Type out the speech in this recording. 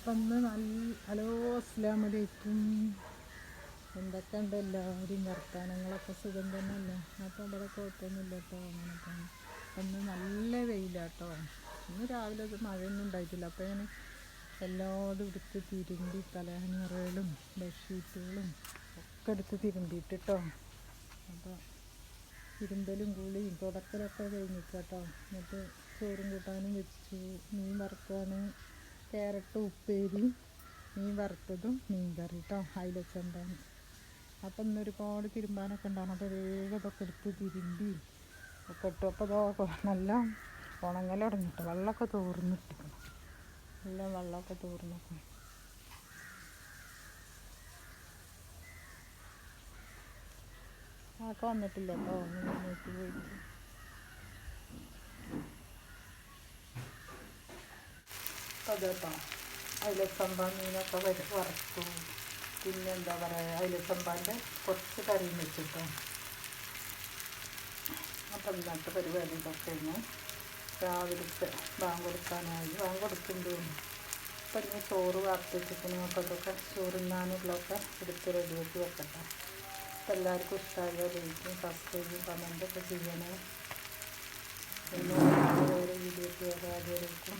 അപ്പം ഇന്ന് ഹലോ അസ്സലാമു അലൈക്കും. എന്തൊക്കെയുണ്ട് എല്ലാവരും വർത്തമാനങ്ങളൊക്കെ സുഖം തന്നെയല്ലേ? അപ്പോൾ ഇവിടെ കുഴപ്പമൊന്നുമില്ല കേട്ടോ. അങ്ങനെ തന്നെ. അപ്പം ഇന്ന് നല്ല വെയിലാട്ടോ. ഇന്ന് രാവിലെ മഴയൊന്നും ഉണ്ടായിട്ടില്ല. അപ്പോൾ ഞാൻ എല്ലാതും എടുത്ത് തിരുമ്പി തലഹണിയറകളും ബെഡ്ഷീറ്റുകളും ഒക്കെ എടുത്ത് തിരുമ്പിയിട്ടോ. അപ്പോൾ തിരുമ്പലും കുളിയും തുടക്കലൊക്കെ കഴിഞ്ഞിട്ടോ. എന്നിട്ട് ചോറും കൂട്ടാനും വെച്ചു. മീൻ വറുക്കാനും, ക്യാരറ്റ് ഉപ്പേരി, മീൻ വറുത്തതും മീൻ കറി കേട്ടോ, അയിലച്ചണ്ടാണ്. അപ്പം ഇന്നൊരുപാട് തിരുമ്പാനൊക്കെ ഉണ്ടാകും. അപ്പോൾ വേഗം ഇതൊക്കെ എടുത്ത് തിരുമ്പി ഒക്കെ ഇട്ടു. അപ്പോൾ ഇതൊക്കെ നല്ല ഉണങ്ങൽ തുടങ്ങിയിട്ട് വെള്ളമൊക്കെ തോർന്നിട്ടിരിക്കണം. നല്ല വെള്ളമൊക്കെ തോർന്നിരിക്കണം. അതൊക്കെ വന്നിട്ടില്ല കേട്ടോ, മുന്നോട്ട് പോയിട്ട്. അതെട്ടോ അയിലച്ചമ്പ മീനൊക്കെ വറുത്തു. പിന്നെ എന്താ പറയുക, അയിലച്ചമ്പാൻ്റെ കുറച്ച് കറിയും വെച്ചിട്ടോ. അപ്പം ഇന്നത്തെ പരിപാടി ഇതൊക്കെയാണ്. രാവിലത്തെ ബാങ്ക് കൊടുക്കാനായി, ബാങ്ക് കൊടുക്കുന്നുണ്ട്. അപ്പം ഇനി ചോറ് വാർത്ത് വെച്ചിട്ട് അപ്പോൾ അതൊക്കെ ചോറുന്നാനുള്ളതൊക്കെ എടുത്ത് റെഡിയാക്കി വെക്കട്ടെ. അപ്പം എല്ലാവർക്കും ഇഷ്ടമായ ലൈക്കും സബ്സ്ക്രൈബും കമൻറ്റൊക്കെ ചെയ്യണേ. പിന്നെ വേറെ വീഡിയോയ്ക്ക് വേറെ ആദ്യമായിരിക്കും.